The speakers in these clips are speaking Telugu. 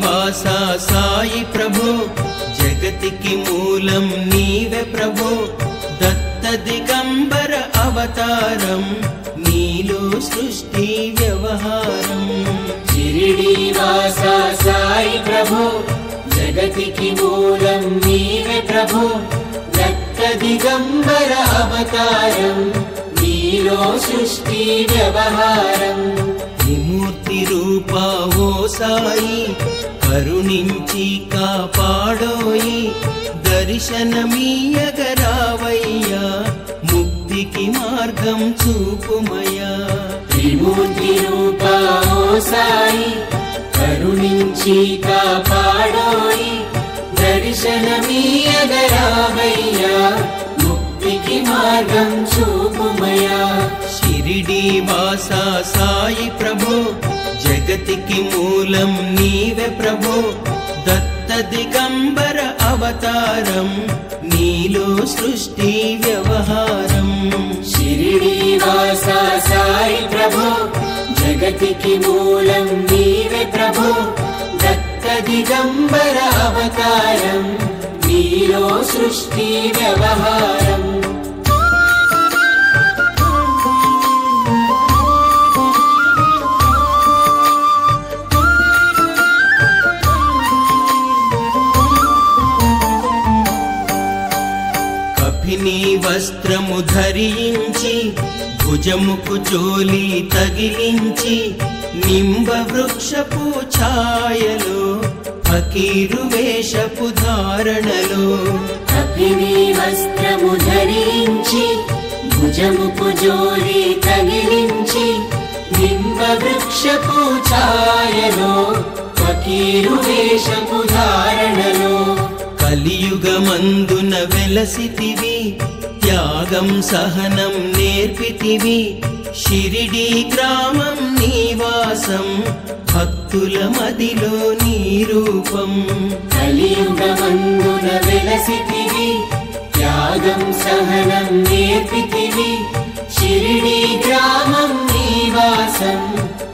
వాసా సాయి ప్రభో జగతికి మూలం నీవే ప్రభో దత్త దిగంబర అవతారం నీలో సృష్టి వ్యవహారం షిరిడి వాసా సాయి ప్రభో జగతికి మూలం నీవే ప్రభో దత్త దిగంబర అవతారం నీలో సృష్టి వ్యవహారం విమూర్తి రూపా ఓ సాయి కరుణించి కాపాడోయి దర్శనమీయగరావయ్యా ముక్తికి మార్గం చూపుమయ్యా త్రిమూర్తి రూపా ఓ సాయి కరుణించి కాపాడోయి దర్శనమీయగరావయ్యా ముక్తికి మార్గం చూపుమయ్యా షిరిడి వాసా సాయి ప్రభో జగతికి మూలం నీవే ప్రభో దత్త దిగంబర అవతారం నీలో సృష్టి వ్యవహారం షిరిడి వాసా సాయి ప్రభో జగతికి మూలం నీవే ప్రభో దత్త దిగంబర అవతారం నీలో సృష్టి వ్యవహారం కపిని వస్త్రము ధరించి భుజముకు చోలి తగిలించి నింబ వృక్షపు ఛాయలో ఫకీరు వేషపు ధారణలో కపిని వస్త్రము ధరించి భుజముకు జోలి తగిలించి నింబ వృక్షపు ఛాయలో ఫకీరు వేషపు ధారణలో కలియుగమందున వెలసితివి త్యాగం సహనం నేర్పితివి షిరిడి గ్రామం నివాసం భక్తుల మదిలో నీ రూపం కలియుగమందున వెలసితివి త్యాగం సహనం నేర్పితివి షిరిడి గ్రామం నివాసం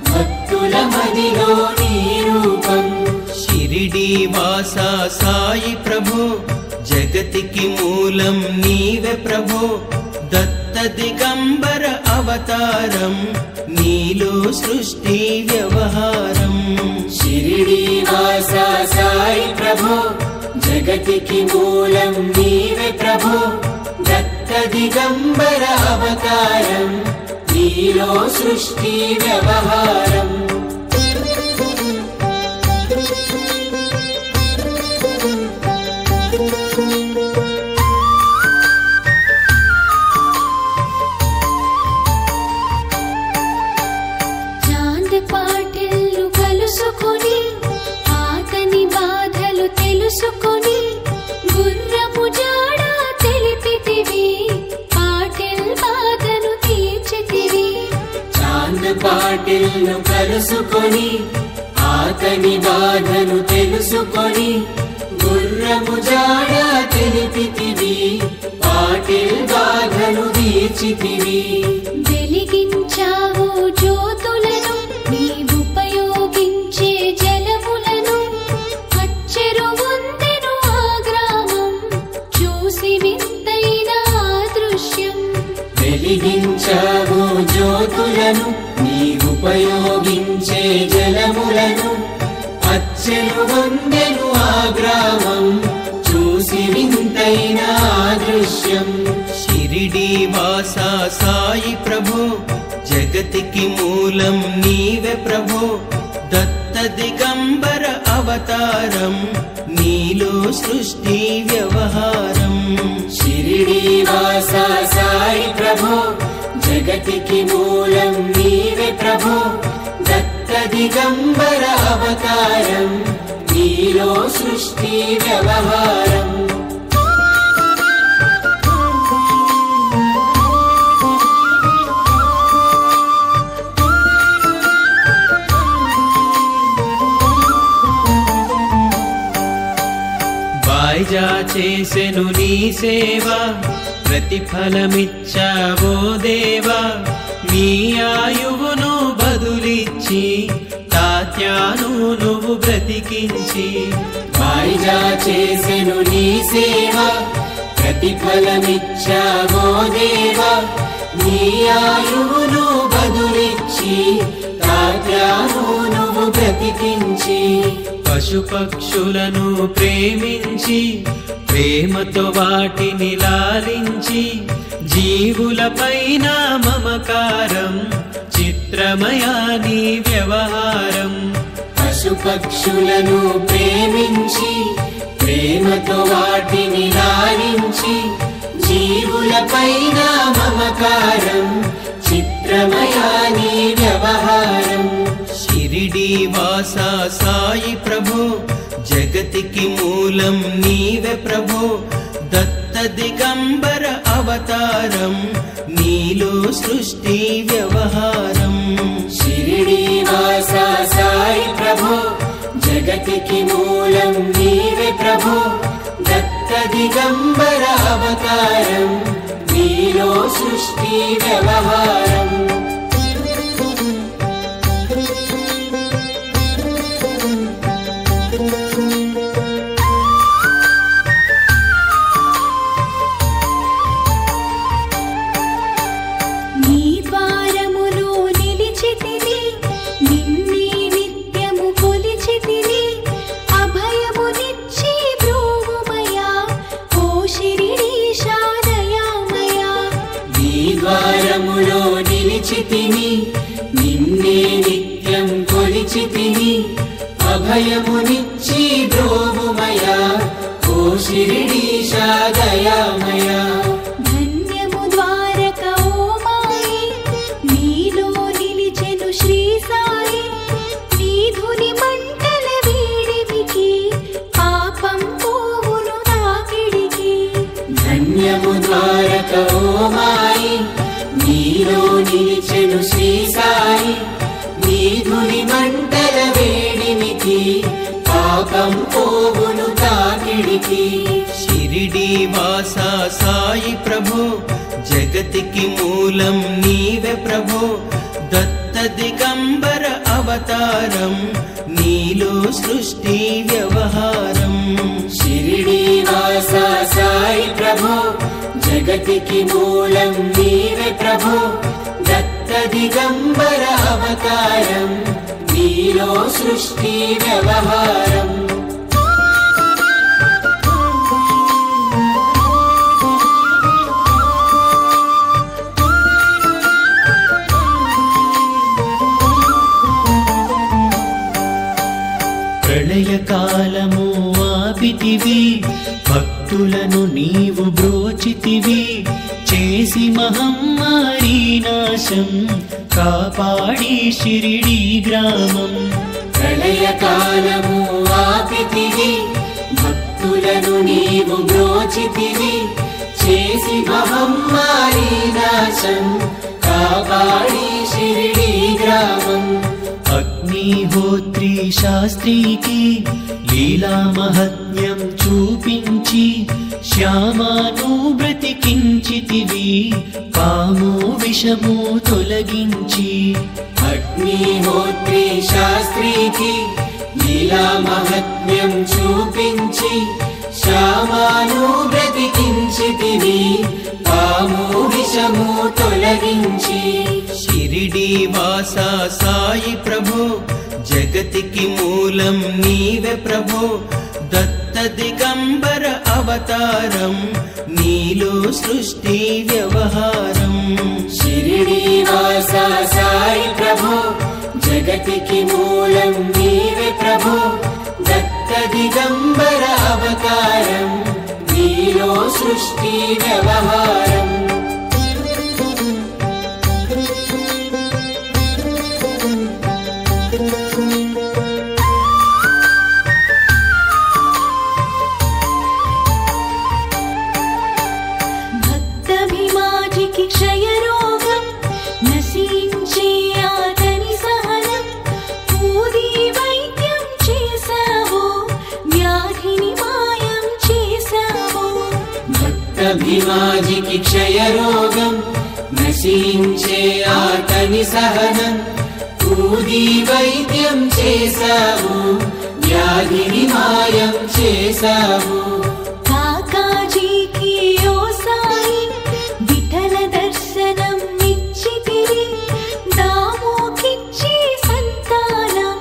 భక్తుల మదిలో నీ రూపం షిరిడి వాసా సాయి ప్రభో జగతికి మూలం నీవే ప్రభో దత్త దిగంబర అవతారం నీలో సృష్టి వ్యవహారం షిరిడి వాసా సాయి ప్రభో జగతికి మూలం నీవే ప్రభో దత్త దిగంబర అవతారం నీలో సృష్టి వ్యవహారం తెలుసుకొని గుర్రపు జాడ తెలిపితివి పాటిల్ బాధను తీర్చితివి చాంద్ పాటిల్ను కలుసుకొని ఆతని బాధను తెలుసుకొని గుర్రపు జాడ తెలిపితివి పాటిల్ బాధను తీర్చితివి వెలిగించావు జ్యోతులను నీవుపయోగించే జలములను అచ్చెరువొందెను ఆ గ్రామం చూసి వింతైన దృశ్యం వెలిగించావు జ్యోతులను నీవుపయోగించే జలములను అచ్చెరువొందెను ఆ గ్రామం చూసి వింతైన దృశ్యం షిరిడి వాసా సాయి ప్రభో జగతికి మూలం నీవే ప్రభో దత్త దిగంబర అవతారం నీలో సృష్టి వ్యవహారం షిరిడి వాసా సాయి ప్రభో జగతికి మూలం నీవే ప్రభో దత్త దిగంబర అవతారం నీలో సృష్టి వ్యవహారం వాయిజా చేసెను నీ సేవ ప్రతిఫలమిచ్చావో దేవా నీ ఆయువును బదులిచ్చి తాత్య తాత్యాను నువ్వు బ్రతికించి వాయిదా చేసెను నీ సేవ ప్రతిఫలమిచ్చావో దేవా నీ ఆయువును బదులిచ్చి తాత్యాను నువ్వు బ్రతికించి పశుపక్షులను ప్రేమించి ప్రేమతో వాటిని లాలించి జీవులపైన మమకారం చిత్రమయా నీ వ్యవహారం పశుపక్షులను ప్రేమించి ప్రేమతో వాటిని లాలించి జీవులపైన మమకారం చిత్రమయా నీ వ్యవహారం షిరిడి వాసా సాయి ప్రభు జగతికి మూలం నీవే ప్రభు దత్త దిగంబర అవతారం నీలో సృష్టి వ్యవహారం షిరిడి వాసా సాయి ప్రభు జగతికి మూలం నీవే ప్రభు దత్త దిగంబర అవతారం నీలో సృష్టి వ్యవహారం నీ ద్వారములో నిలిచితిని నిన్నే నిత్యము కొలిచితిని అభయమునిచ్చి బ్రోవుమయా ఓ శిరిడీశా దయామయా నీ ద్వారములో నిలిచితిని నిన్నే నిత్యం కొలిచితిని అభయమునిచ్చి బ్రోవుమయా ఓ శిరిడీశా దయామయా ధన్యము ద్వారక ఓ మాయి నీలో నిలిచెను శ్రీ సాయి నీ ధుని మంటల వేడిమికి పాపం పోవును తాకిడికి ధన్యము ద్వారక ఓ మాయి నీలో నిలిచెను శ్రీ సాయి నీ ధుని మంటల వేడిమికి పాపం పోవును తాకిడికి షిరిడి వాసా సాయి ప్రభు జగతికి మూలం నీవే ప్రభు దత్త దిగంబర అవతారం నీలో సృష్టి వ్యవహారం షిరిడి వాసా సాయి ప్రభు జగతికి మూలం నీవే ప్రభు దత్త దిగంబర అవతారం నీలో సృష్టి వ్యవహారం ప్రళయకాలము ఆపితివి భక్తులను నీవు బ్రోచితివి చేసి మహమ్మారి నాశం కాపాడి షిరిడి గ్రామం ప్రళయకాలము ఆపితివి భక్తులను నీవు బ్రోచితివి చేసి మహమ్మారి నాశం కాపాడి షిరిడి గ్రామం అగ్నిహోత్రి శాస్త్రికి లీలా మహత్యం చూపించి శ్యామాను బ్రతికించితివి పాము విషము తొలగించి అగ్నిహోత్రి శాస్త్రికి లీలా మహత్మ్యం చూపించి శ్యామాను బ్రతికించితివి పాము విషము తొలగించి షిరిడి వాసా సాయి ప్రభు జగతికి మూలం నీవే ప్రభు దత్త దిగంబర అవతారం నీలో సృష్టి వ్యవహారం షిరిడి వాసా సాయి ప్రభు జగతికి మూలం నీవే ప్రభు దత్త దిగంబర అవతారం నీలో సృష్టి వ్యవహారం భక్తభిమాజికి క్షయరోగం నశించే ఆతని సహనం పూది వైద్యం చేశావో వ్యాధిని మాయం చేశావో భక్తభిమాజికి క్షయరోగం నశించే ఆతని సహనం ఊది వైద్యం చేశావు, వ్యాధిని మాయం చేశావు. కాకాజీకి ఓ సాయి విఠల దర్శనం ఇచ్చితివి, దామోకిచ్చి సంతానం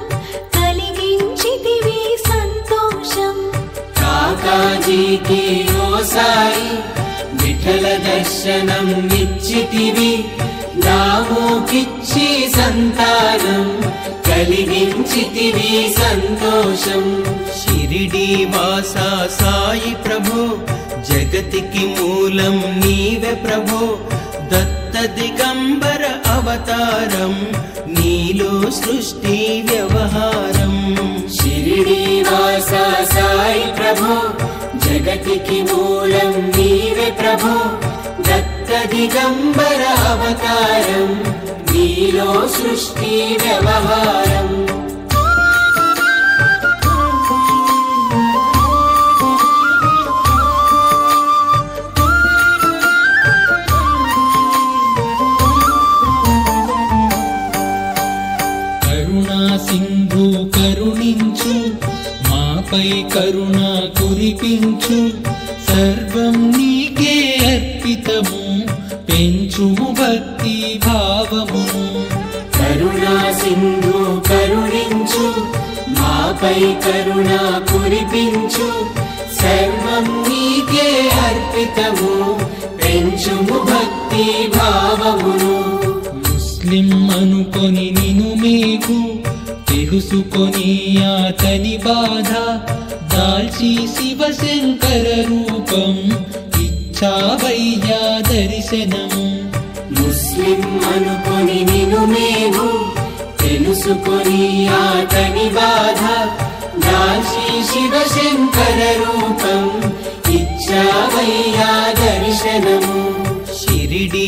కలిగించితివి సంతోషం. కాకాజీకి ఓ సాయి విఠల దర్శనం ఇచ్చితివి, దామోకిచ్చి సంతానం కలిగించితివి సంతోషం. షిరిడి వాసా సాయి ప్రభో, జగతికి మూలం నీవే ప్రభో. దత్త దిగంబర అవతారం, నీలో సృష్టి వ్యవహారం. షిరిడి వాసా సాయి ప్రభో, జగతికి మూలం నీవే ప్రభో. దత్త దిగంబర అవతారం, నీలో సృష్టి వ్యవహారం. కరుణా సింధు కరుణించు, మాపై కరుణ కురిపించు. సర్వం నీకే అర్పితము, పెంచుము భక్తి భావమును. కరుణా సింధు కరుణించు, మాపై కరుణ కురిపించు. సర్వం నీకే అర్పితము, పెంచుము భక్తి భావమును. ముస్లిం అనుకొని నిను మేకు, తెలుసుకొని అతని బాధ. దాల్చి శివశంకర రూపం, ఇచ్చావయ్యా దర్శనము. ముస్లిం అనుకొని నిను మేము, తెలుసుకొని అతని బాధ. దాల్చి శివశంకర రూపం, ఇచ్చావయ్యా దర్శనము. షిరిడి